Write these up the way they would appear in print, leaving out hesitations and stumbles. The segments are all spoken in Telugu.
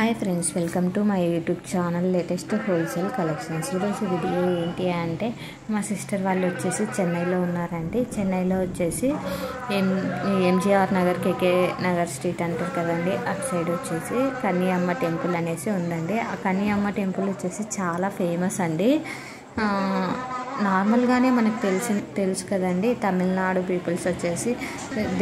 Hi friends, welcome to my YouTube channel latest wholesale collections. ఈరోజు వీడియో ఏంటి అంటే మా సిస్టర్ వాళ్ళు వచ్చేసి చెన్నైలో ఉన్నారండి. చెన్నైలో వచ్చేసి ఎంజీఆర్ నగర్, కేకే నగర్ స్ట్రీట్ అంటారు కదండి, అటు సైడ్ వచ్చేసి కన్యామ్మ టెంపుల్ అనేసి ఉందండి. ఆ కన్యామ్మ టెంపుల్ వచ్చేసి చాలా ఫేమస్ అండి. నార్మల్గానే మనకు తెలుసు కదండి, తమిళనాడు పీపుల్స్ వచ్చేసి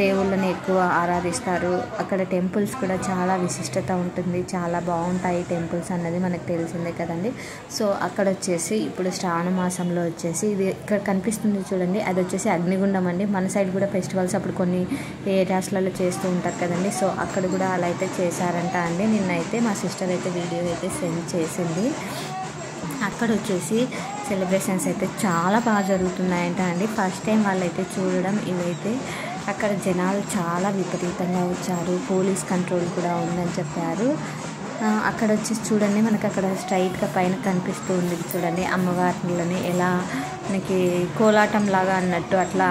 దేవుళ్ళని ఎక్కువ ఆరాధిస్తారు. అక్కడ టెంపుల్స్ కూడా చాలా విశిష్టత ఉంటుంది, చాలా బాగుంటాయి టెంపుల్స్ అన్నది మనకు తెలిసిందే కదండి. సో అక్కడ వచ్చేసి ఇప్పుడు శ్రావణ మాసంలో వచ్చేసి ఇది ఇక్కడ కనిపిస్తుంది చూడండి, అది వచ్చేసి అగ్నిగుండం అండి. మన సైడ్ కూడా ఫెస్టివల్స్ అప్పుడు కొన్ని ఏరియాస్లలో చేస్తూ ఉంటారు కదండి. సో అక్కడ కూడా అలా అయితే చేశారంట అండి. నిన్నైతే మా సిస్టర్ అయితే వీడియో అయితే సెండ్ చేసింది. అక్కడ వచ్చేసి సెలబ్రేషన్స్ అయితే చాలా బాగా జరుగుతున్నాయంట అండి. ఫస్ట్ టైం వాళ్ళైతే చూడడం ఇవైతే. అక్కడ జనాలు చాలా విపరీతంగా వచ్చారు, పోలీస్ కంట్రోల్ కూడా ఉందని చెప్పారు. అక్కడ వచ్చేసి చూడండి, మనకు అక్కడ స్ట్రైట్గా పైన కనిపిస్తూ ఉంది చూడండి, అమ్మవారిని ఎలా మనకి కోలాటం లాగా అన్నట్టు అట్లా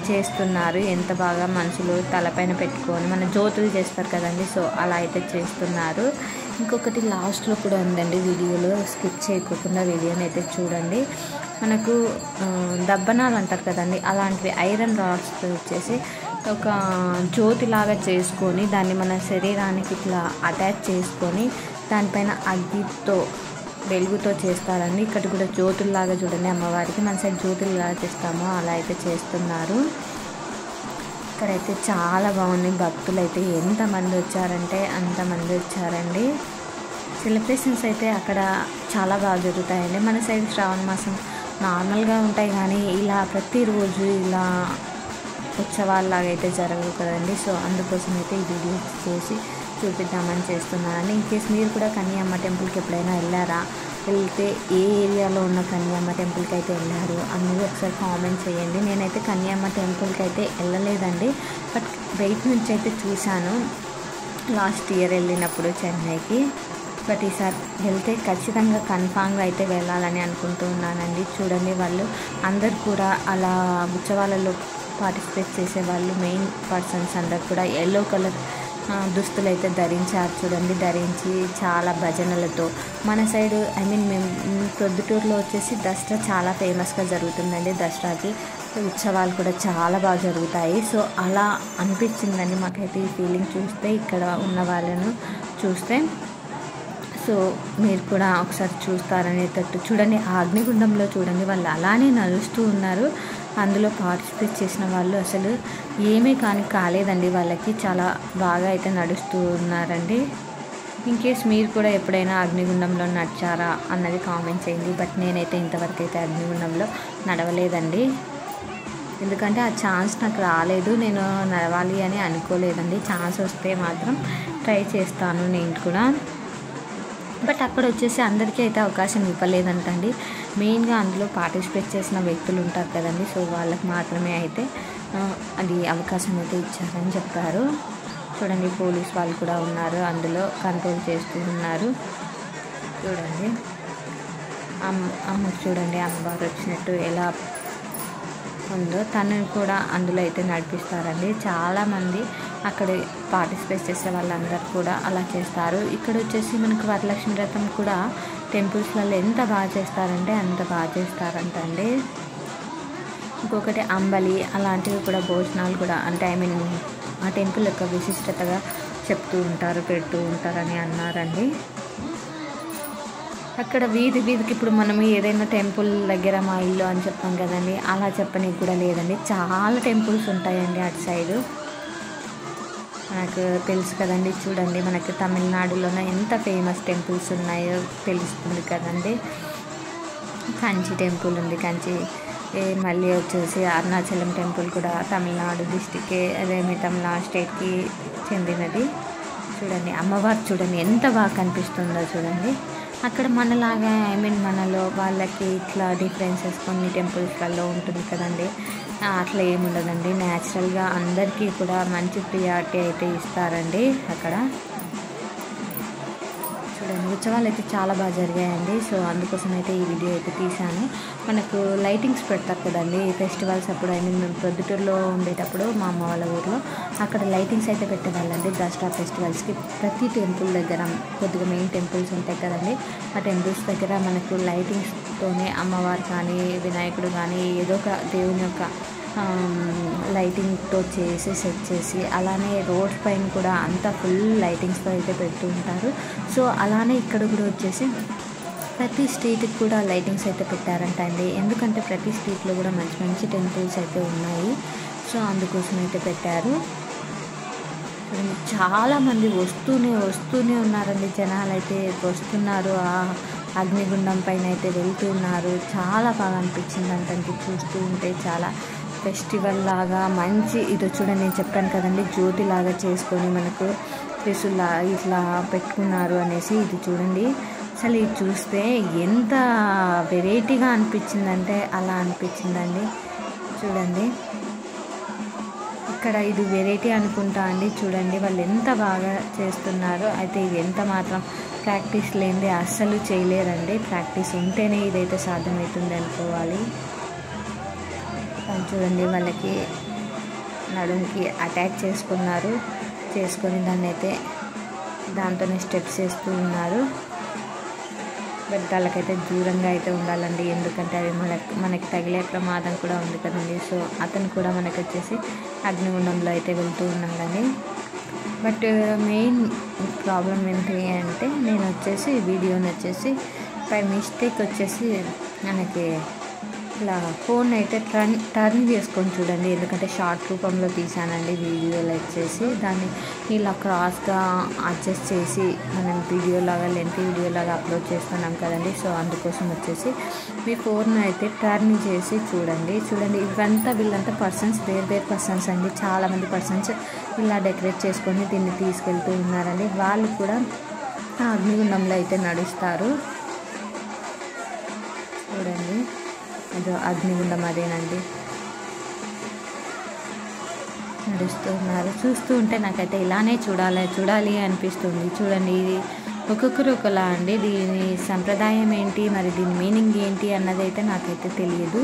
చేస్తున్నారు. ఎంత బాగా మనుషులు తలపైన పెట్టుకొని మన జ్యోతులు చేస్తారు కదండి, సో అలా అయితే చేస్తున్నారు. ఇంకొకటి లాస్ట్లో కూడా ఉందండి, వీడియోలో స్కిప్ చేయకుండా వీడియోని అయితే చూడండి. మనకు దబ్బనాలు అంటారు కదండి, అలాంటివి ఐరన్ రాడ్స్ వచ్చేసి ఒక జ్యోతిలాగా చేసుకొని దాన్ని మన శరీరానికి ఇట్లా అటాచ్ చేసుకొని దానిపైన అగ్గితో వెలుగుతో చేస్తారండి. ఇక్కడ కూడా జ్యోతుల్లాగా చూడండి, అమ్మవారికి మన సైడ్ జ్యోతుల్లాగా చేస్తామో అలా అయితే చేస్తున్నారు. ఇక్కడైతే చాలా బాగుంది. భక్తులు అయితే ఎంతమంది వచ్చారంటే అంతమంది వచ్చారండి. సెలబ్రేషన్స్ అయితే అక్కడ చాలా బాగా జరుగుతాయండి. మన సైడ్ శ్రావణ మాసం నార్మల్గా ఉంటాయి, కానీ ఇలా ప్రతిరోజు ఇలా ఉత్సవాల్లాగా అయితే జరగవు కదండి. సో అందుకోసం అయితే ఈ వీడియో చేసి చూపిద్దామని చేస్తున్నానండి. ఇన్కేస్ మీరు కూడా కన్యామ్మ టెంపుల్కి ఎప్పుడైనా వెళ్ళారా, వెళ్తే ఏ ఏరియాలో ఉన్న కన్యామ్మ టెంపుల్కి అయితే వెళ్ళారు అన్నది ఒకసారి కామెంట్ చేయండి. నేనైతే కన్యామ్మ టెంపుల్కి అయితే వెళ్ళలేదండి, బట్ బయట నుంచి అయితే చూశాను లాస్ట్ ఇయర్ వెళ్ళినప్పుడు చెన్నైకి. బట్ ఈసారి వెళ్తే ఖచ్చితంగా కన్ఫామ్గా అయితే వెళ్ళాలని అనుకుంటూ ఉన్నానండి. చూడండి, వాళ్ళు అందరు కూడా అలా ఉత్సవాలలో పార్టిసిపేట్ చేసే వాళ్ళు మెయిన్ పర్సన్స్ అందరు కూడా ఎల్లో కలర్ దుస్తులు అయితే ధరించారు చూడండి. ధరించి చాలా భజనలతో మన సైడ్ మేము ప్రొద్దుటూరులో వచ్చేసి దసరా చాలా ఫేమస్గా జరుగుతుందండి. దసరాకి ఉత్సవాలు కూడా చాలా బాగా జరుగుతాయి. సో అలా అనిపించిందండి మాకైతే ఈ ఫీలింగ్ చూస్తే, ఇక్కడ ఉన్న వాళ్ళను చూస్తే. సో మీరు కూడా ఒకసారి చూస్తారనేటట్టు చూడండి, ఆ అగ్నిగుండంలో చూడండి వాళ్ళు అలానే నడుస్తూ ఉన్నారు. అందులో పార్టిసిపేట్ చేసిన వాళ్ళు అసలు ఏమీ కాలేదండి, వాళ్ళకి చాలా బాగా అయితే నడుస్తూ ఉన్నారండి. ఇన్కేస్ మీరు కూడా ఎప్పుడైనా అగ్నిగుండంలో నడిచారా అన్నది కామెంట్ చేయండి. బట్ నేనైతే ఇంతవరకు అయితే అగ్నిగుండంలో నడవలేదండి, ఎందుకంటే ఆ ఛాన్స్ నాకు రాలేదు. నేను నడవాలి అని అనుకోలేదండి. ఛాన్స్ వస్తే మాత్రం ట్రై చేస్తాను నేను కూడా. బట్ అక్కడ వచ్చేసి అందరికీ అయితే అవకాశం ఇవ్వలేదంటండి. మెయిన్గా అందులో పార్టిసిపేట్ చేసిన వ్యక్తులు ఉంటారు కదండి, సో వాళ్ళకి మాత్రమే అయితే అది అవకాశం అయితే ఇచ్చారని చెప్పారు. చూడండి, పోలీస్ వాళ్ళు కూడా ఉన్నారు, అందులో కంట్రోల్ చేస్తూ ఉన్నారు. చూడండి అమ్మకు చూడండి, అమ్మవారు వచ్చినట్టు ఎలా ఉందో తనని కూడా అందులో అయితే నడిపిస్తారండి. చాలామంది అక్కడ పార్టిసిపేట్ చేసే వాళ్ళందరూ కూడా అలా చేస్తారు. ఇక్కడ వచ్చేసి మనకు వరలక్ష్మి వ్రతం కూడా టెంపుల్స్లలో ఎంత బాగా చేస్తారంటే అంత బాగా చేస్తారంట అండి. ఇంకొకటి అంబలి అలాంటివి కూడా, భోజనాలు కూడా, అంటే ఆ టెంపుల్ యొక్క విశిష్టతగా చెప్తూ ఉంటారు, పెడుతూ ఉంటారని అన్నారండి. అక్కడ వీధికి ఇప్పుడు మనం ఏదైనా టెంపుల్ దగ్గర మా ఇల్లు అని చెప్పాం కదండి, అలా చెప్పనీకి కూడా లేదండి. చాలా టెంపుల్స్ ఉంటాయండి అటు సైడు, మనకు తెలుసు కదండి. చూడండి, మనకి తమిళనాడులోనే ఎంత ఫేమస్ టెంపుల్స్ ఉన్నాయో తెలుస్తుంది కదండి. కంచి టెంపుల్ ఉంది, మళ్ళీ వచ్చేసి అరుణాచలం టెంపుల్ కూడా తమిళనాడు డిస్టిక్కే, అదేమి తమిళనాడు స్టేట్కి చెందినది. చూడండి, అమ్మవారు చూడండి ఎంత బాగా కనిపిస్తుందో చూడండి. అక్కడ మనలాగా మనలో వాళ్ళకి ఇట్లా డిఫరెన్సెస్ కొన్ని టెంపుల్స్లలో ఉంటుంది కదండి, అట్లా ఏముండదండి. న్యాచురల్గా అందరికీ కూడా మంచి ప్రియారిటీ అయితే ఇస్తారండి అక్కడ. చూడండి ఉత్సవాలు అయితే చాలా బాగా జరిగాయండి. సో అందుకోసం అయితే ఈ వీడియో అయితే తీశాను. మనకు లైటింగ్స్ పెడతారు కదండి ఫెస్టివల్స్ అప్పుడు. మేము ప్రొద్దుటూరులో ఉండేటప్పుడు మా అమ్మ వాళ్ళ ఊరిలో అక్కడ లైటింగ్స్ అయితే పెట్టేవాళ్ళండి దసరా ఫెస్టివల్స్కి. ప్రతి టెంపుల్ దగ్గర కొద్దిగా మెయిన్ టెంపుల్స్ ఉంటాయి కదండి, ఆ టెంపుల్స్ దగ్గర మనకు లైటింగ్స్తోనే అమ్మవారు కానీ వినాయకుడు కానీ ఏదో ఒక దేవుని యొక్క లైటింగ్తో చేసి సెట్ చేసి, అలానే రోడ్ పైన కూడా అంతా ఫుల్ లైటింగ్స్తో అయితే పెడుతూ ఉంటారు. సో అలానే ఇక్కడ కూడా వచ్చేసి ప్రతి స్ట్రీట్కి కూడా లైటింగ్స్ అయితే పెట్టారంట అండి. ఎందుకంటే ప్రతి స్ట్రీట్లో కూడా మంచి మంచి టెంపుల్స్ అయితే ఉన్నాయి. సో అందుకోసం అయితే పెట్టారు. చాలామంది వస్తూనే ఉన్నారండి. జనాలు అయితే వస్తున్నారు, ఆ అగ్నిగుండం పైన అయితే వెళ్తూ ఉన్నారు. చాలా బాగా అనిపించింది అంటే చూస్తూ ఉంటే. చాలా ఫెస్టివల్ లాగా మంచి ఇది చూడండి, నేను చెప్పాను కదండి జ్యోతి లాగా చేసుకొని మనకు త్రిశూల ఇట్లా పెట్టుకున్నారు అనేసి. ఇది చూడండి, అసలు ఇది చూస్తే ఎంత వెరైటీగా అనిపించిందంటే అలా అనిపించిందండి. చూడండి ఇక్కడ ఇది వెరైటీ అనుకుంటా అండి. చూడండి వాళ్ళు ఎంత బాగా చేస్తున్నారో. అయితే ఇది ఎంత మాత్రం ప్రాక్టీస్ లేనిదే అస్సలు చేయలేరండి. ప్రాక్టీస్ ఉంటేనే ఇదైతే సాధ్యమవుతుంది అనుకోవాలి. చూడండి వాళ్ళకి నడుంకి అటాచ్ చేసుకొని దాన్ని అయితే దాంతోనే స్టెప్స్ వేస్తూ ఉన్నారు. బట్ వాళ్ళకైతే దూరంగా అయితే ఉండాలండి, ఎందుకంటే అవి మనకి తగిలే ప్రమాదం కూడా ఉంది కదండి. సో అతను కూడా మనకి వచ్చేసి అగ్నిగుండంలో అయితే వెళ్తూ ఉన్నాడని. బట్ మెయిన్ ప్రాబ్లం ఏంటి అంటే నేను వచ్చేసి వీడియోని వచ్చేసి బై మిస్టేక్ వచ్చేసి మనకి ఇలా ఫోన్ అయితే టర్న్ చేసుకొని చూడండి, ఎందుకంటే షార్ట్ రూపంలో తీసానండి వీడియోలో వచ్చేసి. దాన్ని ఇలా క్రాస్గా అడ్జస్ట్ చేసి మనం లెంత్ వీడియోలాగా అప్లోడ్ చేస్తున్నాం కదండి. సో అందుకోసం వచ్చేసి మీ ఫోన్ అయితే టర్న్ చేసి చూడండి. ఇవంతా వీళ్ళంతా పర్సన్స్, వేరే పర్సన్స్ అండి. చాలామంది పర్సన్స్ ఇలా డెకరేట్ చేసుకొని దీన్ని తీసుకెళ్తూ ఉన్నారండి. వాళ్ళు కూడా అగ్నిగుండంలో అయితే నడుస్తారు. చూడండి అదో అగ్నిగుండం అదేనండి, నడుస్తూ ఉన్నారు. చూస్తూ ఉంటే నాకైతే ఇలానే చూడాలి అనిపిస్తుంది. చూడండి ఇది ఒక్కొక్కరు ఒకలా అండి. దీని సంప్రదాయం ఏంటి, మరి దీని మీనింగ్ ఏంటి అన్నది అయితే నాకైతే తెలియదు.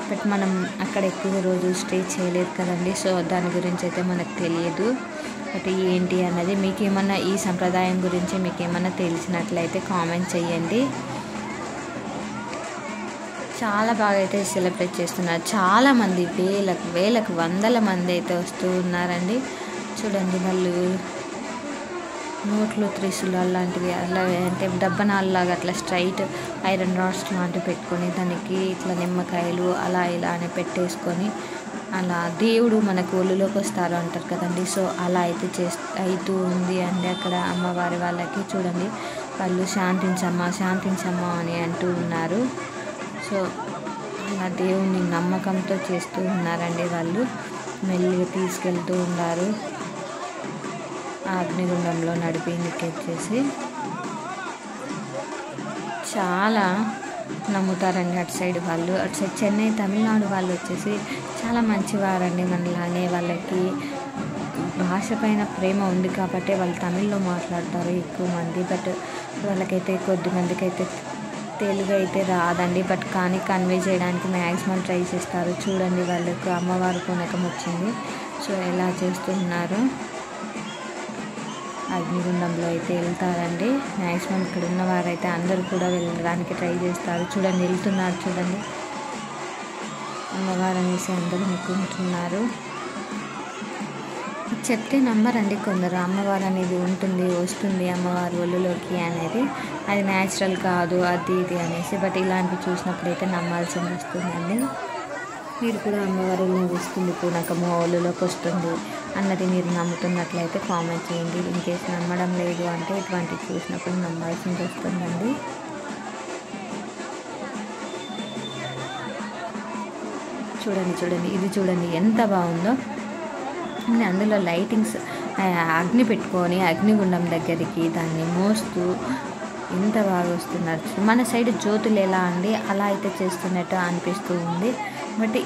బట్ మనం అక్కడ ఎక్కువ రోజు స్టే చేయలేదు కదండి. సో దాని గురించి అయితే మనకు తెలియదు. బట్ ఏంటి అన్నది మీకేమన్నా ఈ సంప్రదాయం గురించి మీకేమన్నా తెలిసినట్లయితే కామెంట్ చేయండి. చాలా బాగా అయితే సెలబ్రేట్ చేస్తున్నారు. చాలామంది వేలకు వందల మంది అయితే వస్తూ ఉన్నారండి. చూడండి వాళ్ళు నోట్లో త్రిశూలాలు లాంటివి అలా అంటే డబ్బనాల్లాగా అట్లా స్ట్రైట్ ఐరన్ రాడ్స్ లాంటివి పెట్టుకొని దానికి ఇట్లా నిమ్మకాయలు అలా ఇలా అని పెట్టేసుకొని అలా దేవుడు మనకు ఒళ్ళులోకి వస్తారు అంటారు కదండి. సో అలా అయితే అవుతూ ఉంది అండి అక్కడ అమ్మవారి వాళ్ళకి. చూడండి వాళ్ళు శాంతించమ్మా అని అంటూ ఉన్నారు. సో అలా దేవుని నమ్మకంతో చేస్తూ ఉన్నారండి. వాళ్ళు మెల్లిగా తీసుకెళ్తూ ఉన్నారు ఆ అగ్నిగుండంలో నడిపించేసి. చాలా నమ్ముతారండి అటు సైడ్ చెన్నై తమిళనాడు వాళ్ళు వచ్చేసి చాలా మంచివారండి. మనలానే వాళ్ళకి భాష పైన ప్రేమ ఉంది కాబట్టి వాళ్ళు తమిళ్లో మాట్లాడతారు ఎక్కువ మంది. బట్ వాళ్ళకైతే కొద్దిమందికి అయితే తెలుగు అయితే రాదండి. బట్ కానీ కన్వే చేయడానికి మ్యాక్సిమం ట్రై చేస్తారు. చూడండి వాళ్ళకు అమ్మవారి పూనకం వచ్చింది. సో ఎలా చేస్తున్నారు, అగ్నిగుండంలో అయితే వెళ్తారండి. మ్యాక్సిమం ఇక్కడ ఉన్నవారైతే అందరూ కూడా వెళ్ళడానికి ట్రై చేస్తారు. చూడండి వెళ్తున్నారు, చూడండి అమ్మవారు అనేసి అందరూ మొక్కుకుంటున్నారు. చెప్తే నమ్మరండి కొందరు, అమ్మవారు అనేది వస్తుంది అమ్మవారు ఒళ్ళులోకి అనేది, అది న్యాచురల్ కాదు అది ఇది అనేసి. బట్ ఇలాంటివి చూసినప్పుడైతే నమ్మాల్సింది వస్తుందండి. మీరు కూడా అమ్మవారు వస్తుంది పూనకము ఒళ్ళులోకి వస్తుంది అన్నది మీరు నమ్ముతున్నట్లయితే కామెంట్ చేయండి. ఇన్కేస్ నమ్మడం లేదు అంటే ఇటువంటివి చూసినప్పుడు నమ్మాల్సింది వస్తుందండి. చూడండి ఇది చూడండి ఎంత బాగుందో. అందులో లైటింగ్స్ అగ్ని పెట్టుకొని అగ్నిగుండం దగ్గరికి దాన్ని మోస్తూ ఎంత బాగా వస్తున్నారు. మన సైడ్ జ్యోతులు ఎలా అండి అలా అయితే చేస్తున్నట్టు అనిపిస్తూ ఉంది. బట్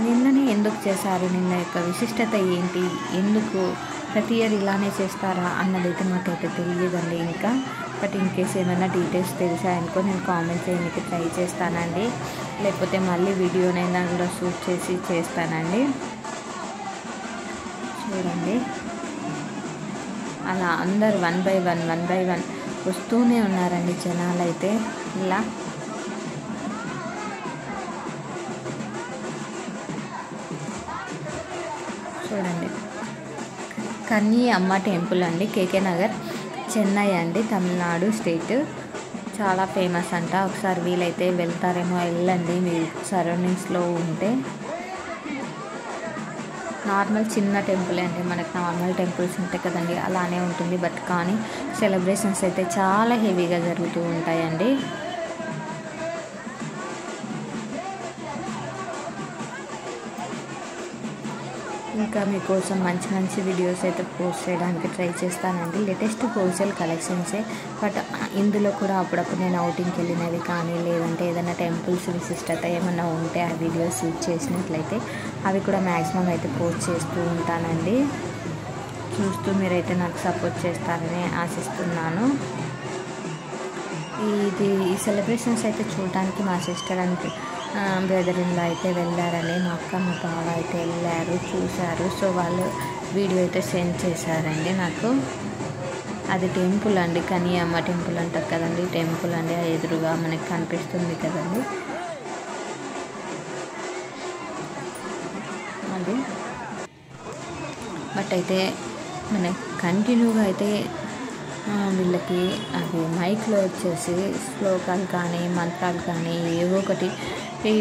నిన్ననే ఎందుకు చేశారు, నిన్న యొక్క విశిష్టత ఏంటి, ఎందుకు ప్రతి ఇయర్ ఇలానే చేస్తారా అన్నదైతే మాకైతే తెలియదండి ఇంకా. బట్ ఇన్ కేస్ ఏమైనా డీటెయిల్స్ తెలిసాయనుకో నేను కామెంట్ చేయడానికి ట్రై చేస్తానండి, లేకపోతే మళ్ళీ వీడియోనైనా కూడా షూట్ చేసి చేస్తానండి. చూడండి అలా అందరు వన్ బై వన్ వస్తూనే ఉన్నారండి జనాలు అయితే. ఇలా చూడండి కన్నీ అమ్మ టెంపుల్ అండి, కేకే నగర్, చెన్నై అండి, తమిళనాడు స్టేట్. చాలా ఫేమస్ అంట. ఒకసారి వీలైతే వెళ్తారేమో, వెళ్ళండి మీరు సరౌండింగ్స్లో ఉంటే. నార్మల్ చిన్న టెంపుల్ అంటే మనకు నార్మల్ టెంపుల్స్ ఉంటాయి కదండి, అలానే ఉంటుంది. బట్ కానీ సెలబ్రేషన్స్ అయితే చాలా హెవీగా జరుగుతూ ఉంటాయండి. ఇంకా మీకోసం మంచి మంచి వీడియోస్ అయితే పోస్ట్ చేయడానికి ట్రై చేస్తానండి. Latest wholesale కలెక్షన్సే. బట్ ఇందులో కూడా అప్పుడప్పుడు నేను అవుటింగ్కి వెళ్ళినవి కానీ, లేదంటే ఏదైనా టెంపుల్స్ విశిష్టత ఏమైనా ఉంటే ఆ వీడియోస్ షూట్ చేసినట్లయితే అవి కూడా మ్యాక్సిమం అయితే పోస్ట్ చేస్తూ ఉంటానండి. చూస్తూ మీరైతే నాకు సపోర్ట్ చేస్తారని ఆశిస్తున్నాను. ఈ సెలబ్రేషన్స్ అయితే చూడడానికి మా సిస్టర్ అండ్ బ్రదర్ ఇన్లో అయితే వెళ్ళారండి. మా అక్క మా బావ అయితే వెళ్ళారు, చూశారు. సో వాళ్ళు వీడియో అయితే సెండ్ చేశారండి నాకు. అది టెంపుల్ అండి, కనీ అమ్మ టెంపుల్ అంటారు కదండి, టెంపుల్ అండి. ఆ ఎదురుగా మనకి కనిపిస్తుంది కదండి అది. బట్ అయితే మనకి కంటిన్యూగా అయితే వీళ్ళకి అది మైక్లో వచ్చేసి శ్లోకాలు కానీ మంత్రాలు కానీ ఏవో ఒకటి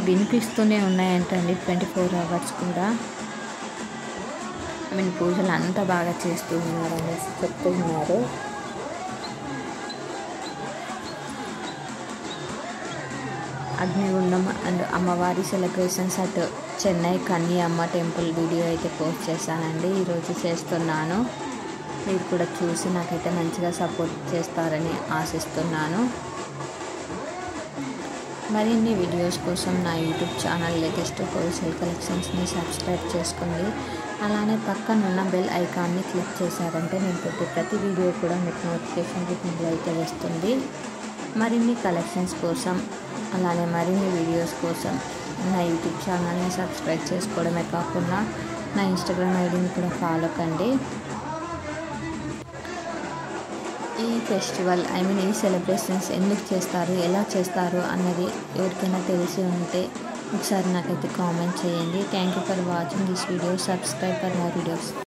వినిపిస్తూనే ఉన్నాయంటండి 24 hours కూడా. పూజలు అంతా బాగా చేస్తూ ఉన్నారు అనేసి చెప్తూ ఉన్నారు. అగ్నిగుండం అండ్ అమ్మవారి సెలబ్రేషన్స్ అట్ చెన్నై కన్నీ అమ్మ టెంపుల్ వీడియో అయితే పోస్ట్ చేశానండి. ఈరోజు చేస్తున్నాను. మీరు కూడా చూసి నాకైతే మంచిగా సపోర్ట్ చేస్తారని ఆశిస్తున్నాను. మరిన్ని వీడియోస్ కోసం నా యూట్యూబ్ ఛానల్ లేటెస్ట్ హోల్సేల్ కలెక్షన్స్ని సబ్స్క్రైబ్ చేసుకోండి. అలానే పక్కనున్న బెల్ ఐకాన్ని క్లిక్ చేశారంటే నేను పెట్టే ప్రతి వీడియో కూడా మీకు నోటిఫికేషన్ రూపంలో అయితే వస్తుంది. మరిన్ని కలెక్షన్స్ కోసం, అలానే మరిన్ని వీడియోస్ కోసం నా యూట్యూబ్ ఛానల్ని సబ్స్క్రైబ్ చేసుకోవడమే కాకుండా నా ఇన్స్టాగ్రామ్ ఐడిని కూడా ఫాలో కండి. ఈ ఫెస్టివల్ ఈ సెలబ్రేషన్స్ ఎందుకు చేస్తారు, ఎలా చేస్తారు అన్నది ఎవరికైనా తెలిసి ఉంటే ఒకసారి నాకైతే కామెంట్ చేయండి. Thank you for watching this video. Subscribe for more videos.